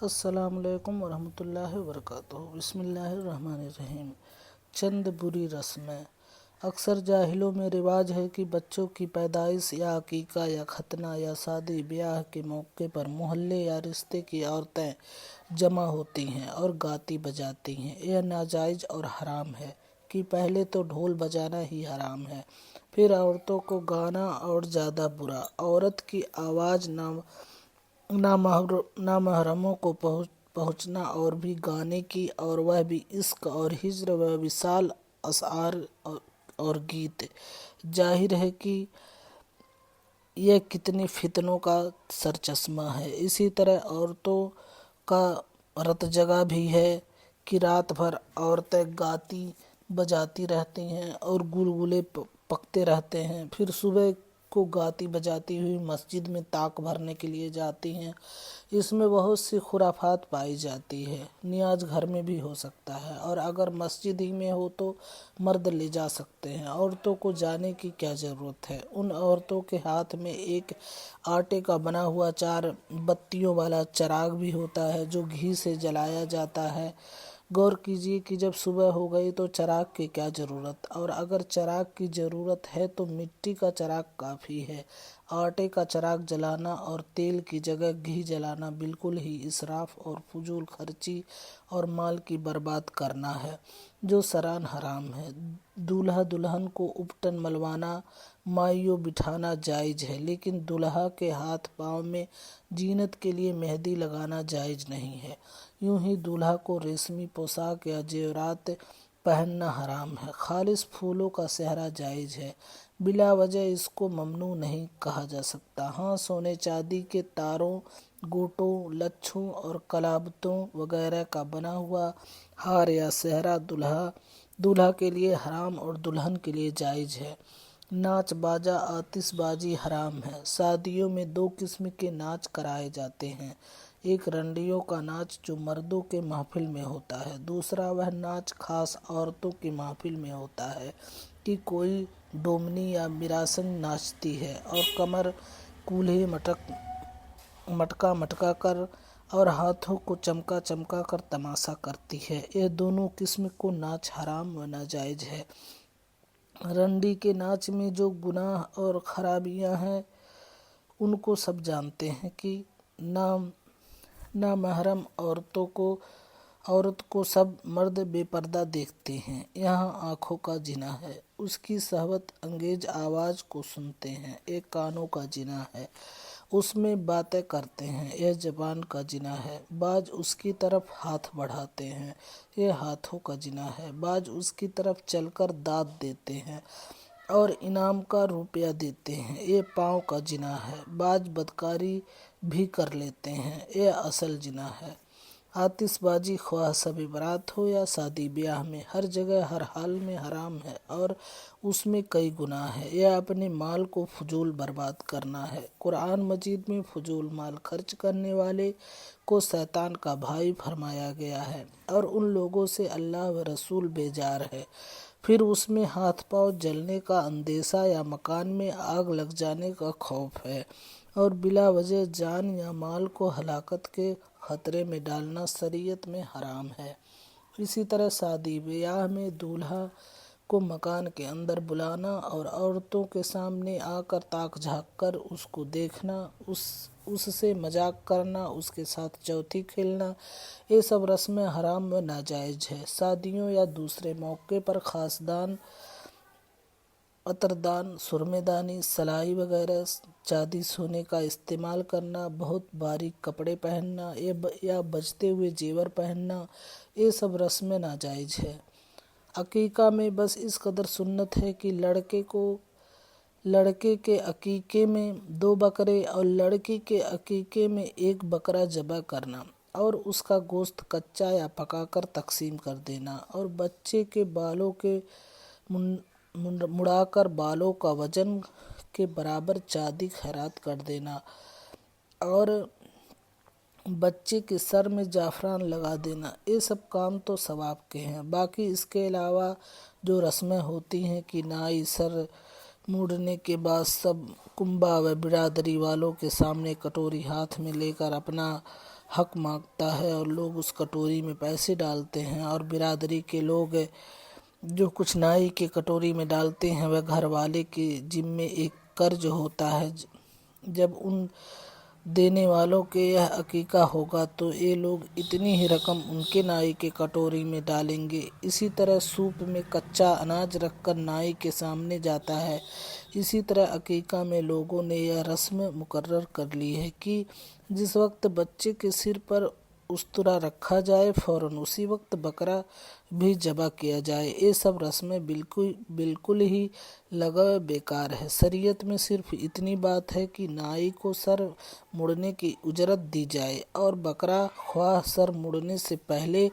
السلام علیکم ورحمۃ اللہ وبرکاتہ۔ بسم اللہ الرحمن الرحیم۔ چند بری رسمیں۔ اکثر جاہلوں میں رواج ہے کہ بچوں کی پیدائش یا عقیقہ یا ختنہ یا شادی بیاہ کے موقع پر محلے یا رشتے کی عورتیں جمع ہوتی ہیں اور گاتی بجاتی ہیں۔ یہ ناجائز اور حرام ہے کہ پہلے تو ڈھول بجانا ہی حرام ہے، پھر عورتوں کو گانا اور زیادہ برا۔ عورت کی آواز نامحرموں کو پہنچنا اور بھی گانے کی، اور وہ بھی عشق اور ہجر و وصال اشعار اور گیت۔ ظاہر ہے کہ یہ کتنے فتنوں کا سرچشمہ ہے۔ اسی طرح عورتوں کا رت جگہ بھی ہے کہ رات بھر عورتیں گاتی بجاتی رہتی ہیں اور گلگلے پکتے رہتے ہیں، پھر صبح کو گاتی بجاتی ہوئی مسجد میں طاق بھرنے کے لیے جاتی ہیں۔ اس میں بہت سی خرافات پائی جاتی ہے۔ نیاز گھر میں بھی ہو سکتا ہے، اور اگر مسجد ہی میں ہو تو مرد لے جا سکتے ہیں۔ عورتوں کو جانے کی کیا ضرورت ہے؟ ان عورتوں کے ہاتھ میں ایک آٹے کا بنا ہوا 4 بتیوں والا چراغ بھی ہوتا ہے جو گھی سے جلایا جاتا ہے۔ غور کیجیے کہ جب صبح ہو گئی تو چراغ کی کیا ضرورت؟ اور اگر چراغ کی ضرورت ہے تو مٹی کا چراغ کافی ہے۔ آٹے کا چراغ جلانا اور تیل کی جگہ گھی جلانا بالکل ہی اسراف اور فضول خرچی اور مال کی برباد کرنا ہے، جو سران حرام ہے۔ دولہا دلہن کو اپٹن ملوانا، مائیوں بٹھانا جائز ہے، لیکن دولہا کے ہاتھ پاؤں میں زینت کے لیے مہندی لگانا جائز نہیں ہے۔ یوں ہی دولہا کو ریشمی پوشاک یا زیورات پہننا حرام ہے۔ خالص پھولوں کا سہرا جائز ہے، بلا وجہ اس کو ممنوع نہیں کہا جا سکتا۔ ہاں، سونے چاندی کے تاروں، گوٹوں، لچھوں اور کلابتوں وغیرہ کا بنا ہوا ہار یا سہرا دولہا کے لیے حرام اور دلہن کے لیے جائز ہے۔ ناچ باجا آتش بازی حرام ہے۔ شادیوں میں 2 قسم کے ناچ کرائے جاتے ہیں، ایک رنڈیوں کا ناچ جو مردوں کے محفل میں ہوتا ہے، دوسرا وہ ناچ خاص عورتوں کے محفل میں ہوتا ہے کہ کوئی ڈومنی یا براسنگ ناچتی ہے اور کمر کولہے مٹکا کر اور ہاتھوں کو چمکا چمکا کر تماشا کرتی ہے۔ یہ دونوں قسم کو ناچ حرام و ناجائز ہے۔ رنڈی کے ناچ میں جو گناہ اور خرابیاں ہیں ان کو سب جانتے ہیں کہ نامحرم عورت کو سب مرد بے پردہ دیکھتے ہیں، یہاں آنکھوں کا زنا ہے، اس کی شہوت انگیز آواز کو سنتے ہیں، یہ کانوں کا زنا ہے، اس میں باتیں کرتے ہیں، یہ زبان کا زنا ہے، بعض اس کی طرف ہاتھ بڑھاتے ہیں، یہ ہاتھوں کا زنا ہے، بعض اس کی طرف چل کر داد دیتے ہیں اور انعام کا روپیہ دیتے ہیں، یہ پاؤں کا زنا ہے، بعض بدکاری بھی کر لیتے ہیں، یہ اصل زنا ہے۔ آتش بازی خواہ شب برات ہو یا شادی بیاہ میں، ہر جگہ ہر حال میں حرام ہے اور اس میں کئی گناہ ہیں۔ یہ اپنے مال کو فضول برباد کرنا ہے۔ قرآن مجید میں فضول مال خرچ کرنے والے کو شیطان کا بھائی فرمایا گیا ہے اور ان لوگوں سے اللہ و رسول بیزار ہے۔ پھر اس میں ہاتھ پاؤں جلنے کا اندیشہ یا مکان میں آگ لگ جانے کا خوف ہے، اور بلا وجہ جان یا مال کو ہلاکت کے خطرے میں ڈالنا شریعت میں حرام ہے۔ اسی طرح شادی بیاہ میں دولہا کو مکان کے اندر بلانا اور عورتوں کے سامنے آ کر تاک جھانک کر اس کو دیکھنا، اس سے مذاق کرنا، اس کے ساتھ چوتھی کھیلنا، یہ سب رسمیں حرام و ناجائز ہے۔ شادیوں یا دوسرے موقع پر خاص دان، عطردان، سرمے دانی، سلائی وغیرہ، چاندی سونے کا استعمال کرنا، بہت باریک کپڑے پہننا یا بجتے ہوئے زیور پہننا، یہ سب رسمیں ناجائز ہے۔ عقیقہ میں بس اس قدر سنت ہے کہ لڑکے کے عقیقے میں 2 بکرے اور لڑکی کے عقیقے میں 1 بکرا ذبح کرنا اور اس کا گوشت کچا یا پکا کر تقسیم کر دینا، اور بچے کے بالوں کے مڑا کر بالوں کا وزن کے برابر چاندی خیرات کر دینا، اور بچے کے سر میں زعفران لگا دینا، یہ سب کام تو ثواب کے ہیں۔ باقی اس کے علاوہ جو رسمیں ہوتی ہیں کہ نائی سر موڑنے کے بعد سب کنبہ و برادری والوں کے سامنے کٹوری ہاتھ میں لے کر اپنا حق مانگتا ہے اور لوگ اس کٹوری میں پیسے ڈالتے ہیں، اور برادری کے لوگ جو کچھ نائی کے کٹوری میں ڈالتے ہیں وہ گھر والے کے ذمے ایک قرض ہوتا ہے۔ جب ان دینے والوں کے یہ عقیقہ ہوگا تو یہ لوگ اتنی ہی رقم ان کے نائی کے کٹوری میں ڈالیں گے۔ اسی طرح سوپ میں کچا اناج رکھ کر نائی کے سامنے جاتا ہے۔ اسی طرح عقیقہ میں لوگوں نے یہ رسم مقرر کر لی ہے کہ جس وقت بچے کے سر پر استرا رکھا جائے فوراً اسی وقت بکرا بھی ذبح کیا جائے۔ یہ سب رسمیں بالکل ہی لغو بیکار ہے۔ شریعت میں صرف اتنی بات ہے کہ نائی کو سر مڑنے کی اجرت دی جائے اور بکرا خواہ سر مڑنے سے پہلے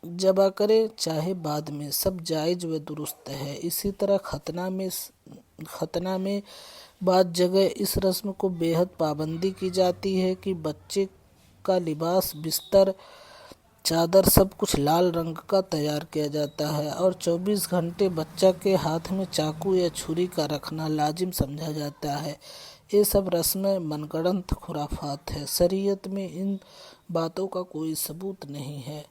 ذبح کرے چاہے بعد میں، سب جائز و درست ہے۔ اسی طرح ختنہ میں بعض جگہ اس رسم کو بے حد پابندی کی جاتی ہے کہ بچے کا لباس، بستر، چادر سب کچھ لال رنگ کا تیار کیا جاتا ہے اور 24 گھنٹے بچہ کے ہاتھ میں چاقو یا چھری کا رکھنا لازم سمجھا جاتا ہے۔ یہ سب رسمیں من گھڑت خرافات ہیں، شریعت میں ان باتوں کا کوئی ثبوت نہیں ہے۔